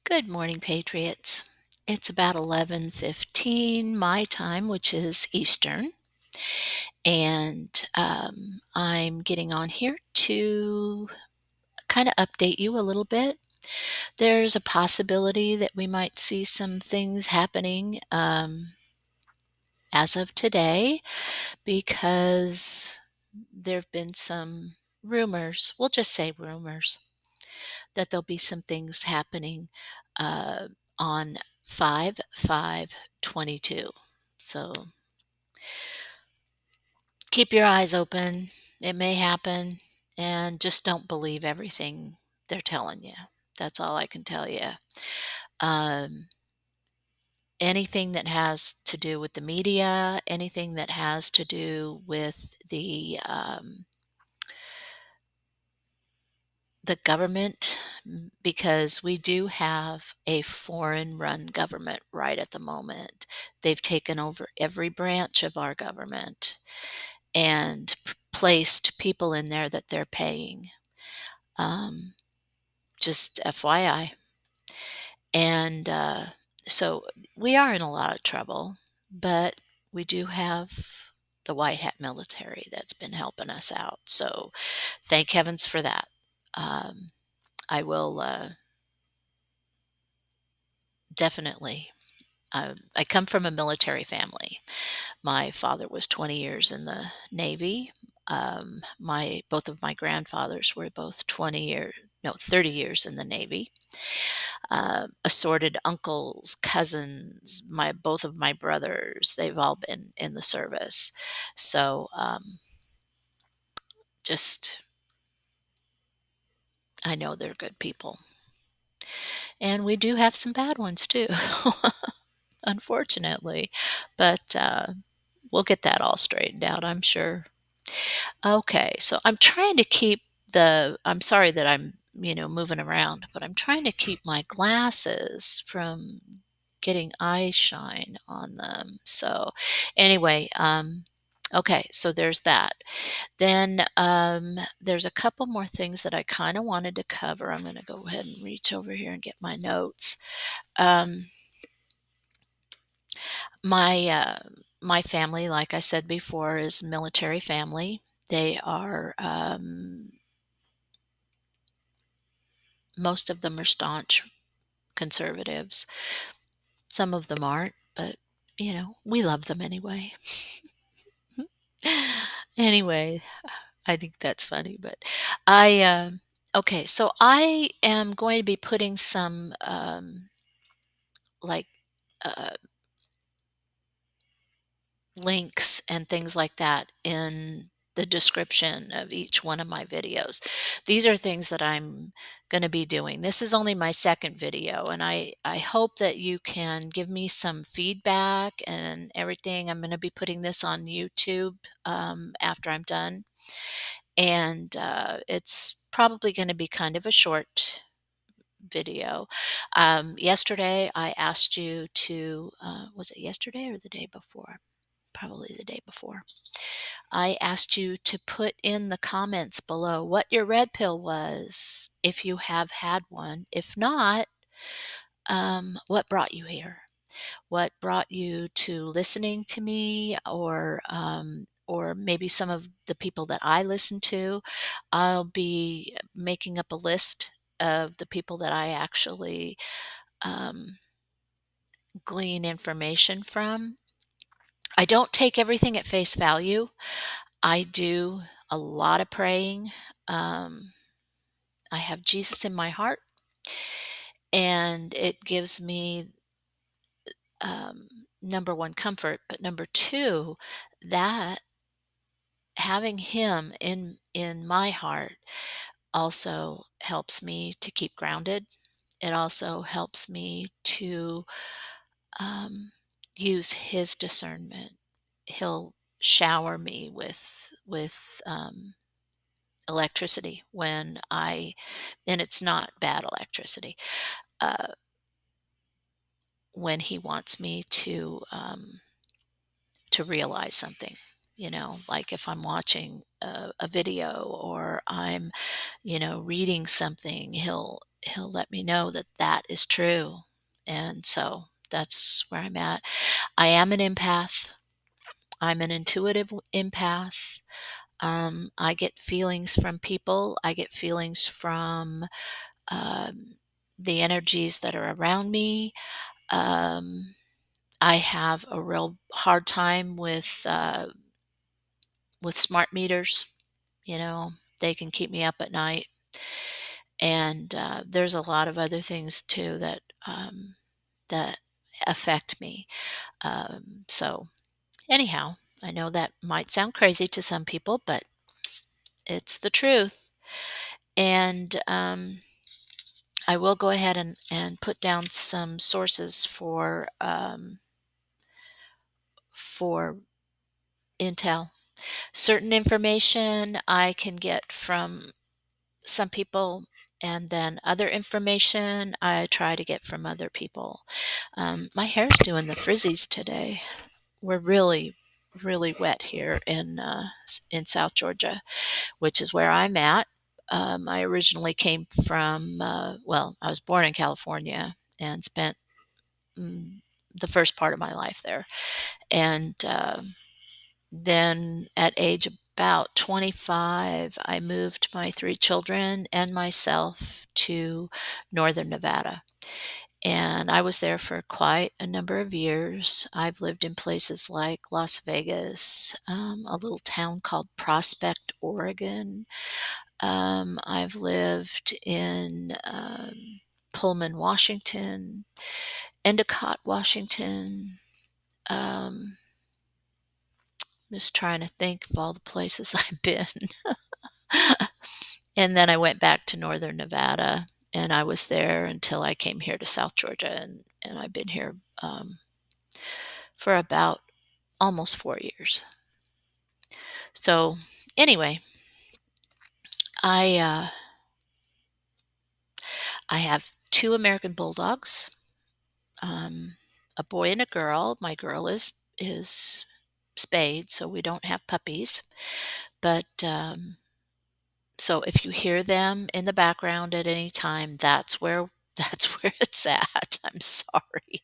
Good morning, Patriots. It's about 11:15 my time, which is Eastern, and I'm getting on here to kind of update you a little bit. There's a possibility that we might see some things happening as of today because there have been some rumors, we'll just say rumors, that there'll be some things happening uh, on 5/5/22. So keep your eyes open. It may happen, and just don't believe everything they're telling you. That's all I can tell you. Um, Anything that has to do with the media, anything that has to do with the government, because we do have a foreign run government right at the moment. They've taken over every branch of our government and placed people in there that they're paying. Um, just FYI. And so we are in a lot of trouble, but we do have the white hat military that's been helping us out. So thank heavens for that. Um, I will definitely. I come from a military family. My father was 20 years in the Navy. My both of my grandfathers were both 30 years in the Navy. Assorted uncles, cousins, my both of my brothers, they've all been in the service. So just I know they're good people, and we do have some bad ones too, unfortunately. But we'll get that all straightened out, I'm sure. Okay, so I'm trying to keep I'm sorry that I'm, moving around, but I'm trying to keep my glasses from getting eye shine on them. So anyway, okay, so there's that. Then there's a couple more things that I kind of wanted to cover. I'm going to go ahead and reach over here and get my notes. Um, my family, like I said before, is military family. They are most of them are staunch conservatives. Some of them aren't, but we love them anyway. Anyway, I think that's funny, but I okay, so I am going to be putting some like uh, links and things like that in the description of each one of my videos. These are things that I'm going to be doing. This is only my second video, and I hope that you can give me some feedback and everything. I'm going to be putting this on YouTube after I'm done, and it's probably going to be kind of a short video. Yesterday, I asked you to, was it yesterday or the day before? Probably the day before. I asked you to put in the comments below what your red pill was, if you have had one. If not, what brought you here? What brought you to listening to me, or maybe some of the people that I listen to? I'll be making up a list of the people that I actually um, glean information from. I don't take everything at face value. I do a lot of praying. Um, I have Jesus in my heart, and it gives me um, number one, comfort, but number two, that having Him in my heart also helps me to keep grounded. It also helps me to um, use His discernment. He'll shower me with electricity when and it's not bad electricity, uh, when he wants me to realize something. Like if I'm watching a video, or I'm reading something, he'll let me know that that is true. And so that's where I'm at. I am an empath. I'm an intuitive empath. I get feelings from people. I get feelings from um, the energies that are around me. Um, I have a real hard time with smart meters. You know, they can keep me up at night, and there's a lot of other things too that affect me. So anyhow, I know that might sound crazy to some people, but it's the truth. And I will go ahead and put down some sources for intel. Certain information I can get from some people, and then other information I try to get from other people. My hair's doing the frizzies today. We're really, really wet here in South Georgia, which is where I'm at. I originally came from, well, I was born in California and spent the first part of my life there. And then at age about 25, I moved my three children and myself to northern Nevada. And I was there for quite a number of years. I've lived in places like Las Vegas, a little town called Prospect, Oregon. I've lived in Pullman, Washington, Endicott, Washington. Um, just trying to think of all the places I've been. And then I went back to northern Nevada, and I was there until I came here to South Georgia, and I've been here for about almost 4 years. So anyway, I I have two American bulldogs, um, a boy and a girl. My girl is spayed, so we don't have puppies. But so if you hear them in the background at any time, that's where it's at. I'm sorry.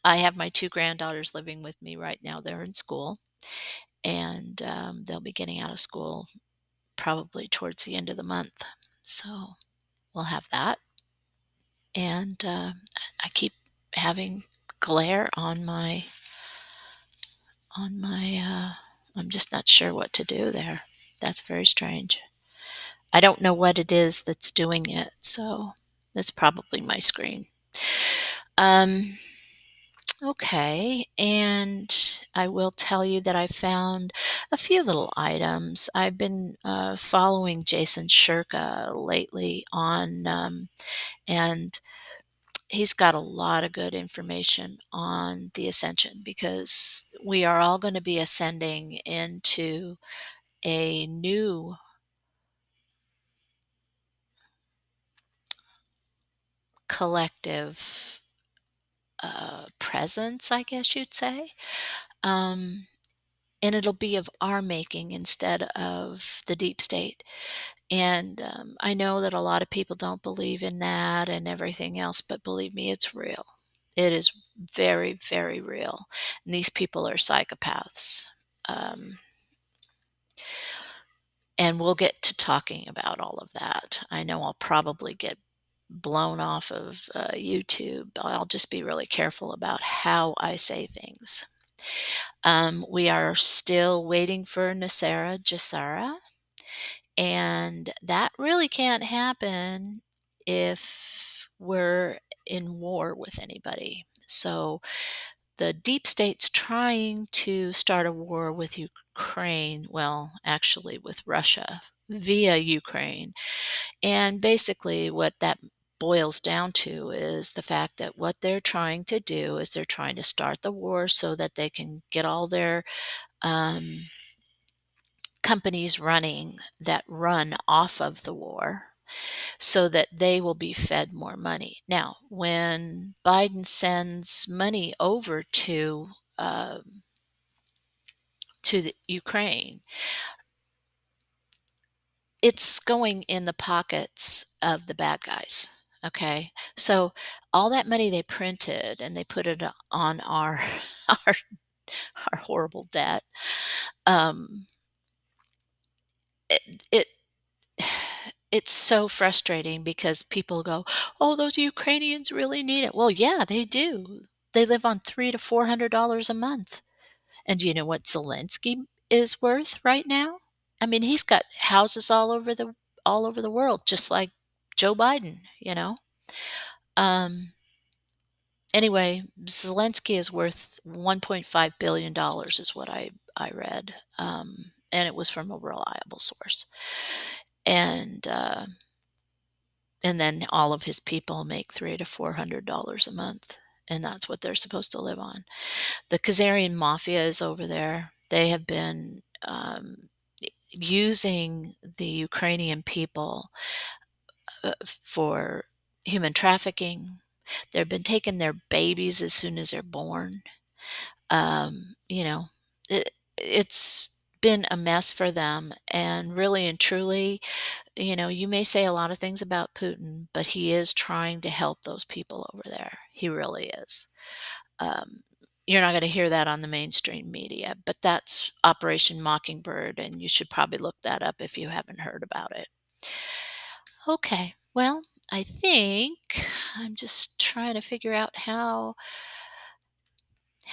I have my two granddaughters living with me right now. They're in school, and they'll be getting out of school probably towards the end of the month. So we'll have that. And I keep having glare on my. I'm just not sure what to do there. That's very strange. I don't know what it is that's doing it, so it's probably my screen. Um, okay, and I will tell you that I found a few little items. I've been following Jason Shirka lately and he's got a lot of good information on the ascension because we are all going to be ascending into a new collective presence, I guess you'd say. Um, and it'll be of our making instead of the deep state. And I know that a lot of people don't believe in that and everything else, but believe me, it's real. It is very, very real. And these people are psychopaths. Um, and we'll get to talking about all of that. I know I'll probably get blown off of YouTube. I'll just be really careful about how I say things. We are still waiting for Nasara Jasara, and that really can't happen if we're in war with anybody. So the deep state's trying to start a war with Ukraine, well, actually with Russia via Ukraine. And basically, what that boils down to is the fact that what they're trying to do is they're trying to start the war so that they can get all their um, companies running that run off of the war so that they will be fed more money. Now, when Biden sends money over to the Ukraine, it's going in the pockets of the bad guys. Okay. So all that money they printed and they put it on our our, our horrible debt. Um, it it's so frustrating because people go, "Oh, those Ukrainians really need it." Well, yeah, they do. They live on $300 to $400 a month. And do you know what Zelensky is worth right now? I mean, he's got houses all over the world, just like Joe Biden, you know? Um, anyway, Zelensky is worth $1.5 billion dollars is what I read. And it was from a reliable source. And and then all of his people make $300 to $400 a month, and that's what they're supposed to live on. The Khazarian mafia is over there. They have been using the Ukrainian people for human trafficking. They've been taking their babies as soon as they're born. You know, it's been a mess for them. And really and truly, you may say a lot of things about Putin, but he is trying to help those people over there. He really is. Um, you're not going to hear that on the mainstream media, but that's Operation Mockingbird, and you should probably look that up if you haven't heard about it. Okay, well, I think I'm just trying to figure out how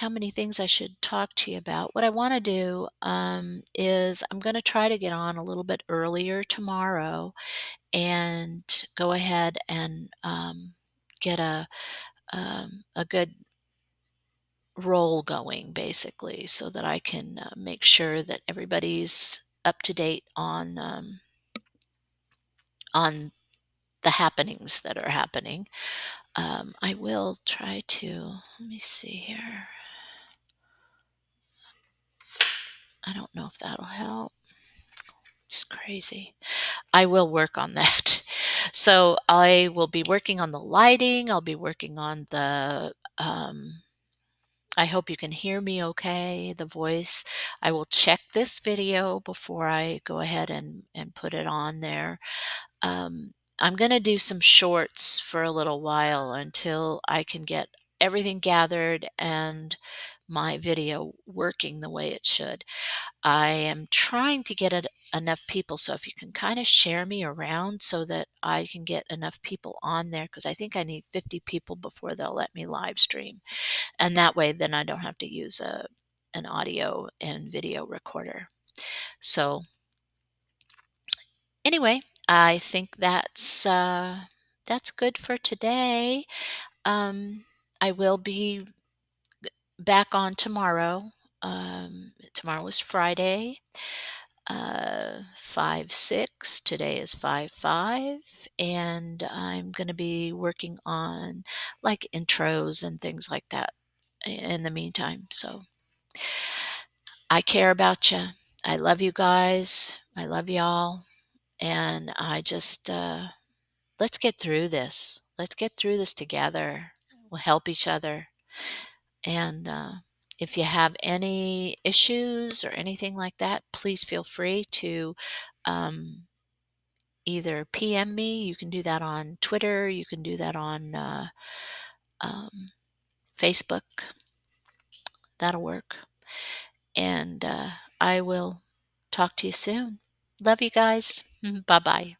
many things I should talk to you about. What I want to do is I'm going to try to get on a little bit earlier tomorrow and go ahead and get a good roll going, basically, so that I can make sure that everybody's up to date on the happenings that are happening. I will try to. Let me see here. I don't know if that'll help. It's crazy. I will work on that. So I will be working on the lighting. I'll be working on the. I hope you can hear me okay, the voice. I will check this video before I go ahead and put it on there. I'm going to do some shorts for a little while until I can get everything gathered and my video working the way it should. I am trying to get enough people, so if you can kind of share me around so that I can get enough people on there, because I think I need 50 people before they'll let me live stream. And that way, then I don't have to use an audio and video recorder. So anyway, I think that's good for today. Um, I will be back on tomorrow. Tomorrow is Friday, 5/6. Today is 5/5, and I'm going to be working on like intros and things like that in the meantime. So I care about you. I love you guys. I love y'all. And I just, let's get through this. Let's get through this together. We'll help each other. And if you have any issues or anything like that, please feel free to um, either PM me. You can do that on Twitter. You can do that on um, Facebook. That'll work. And I will talk to you soon. Love you guys. Bye bye.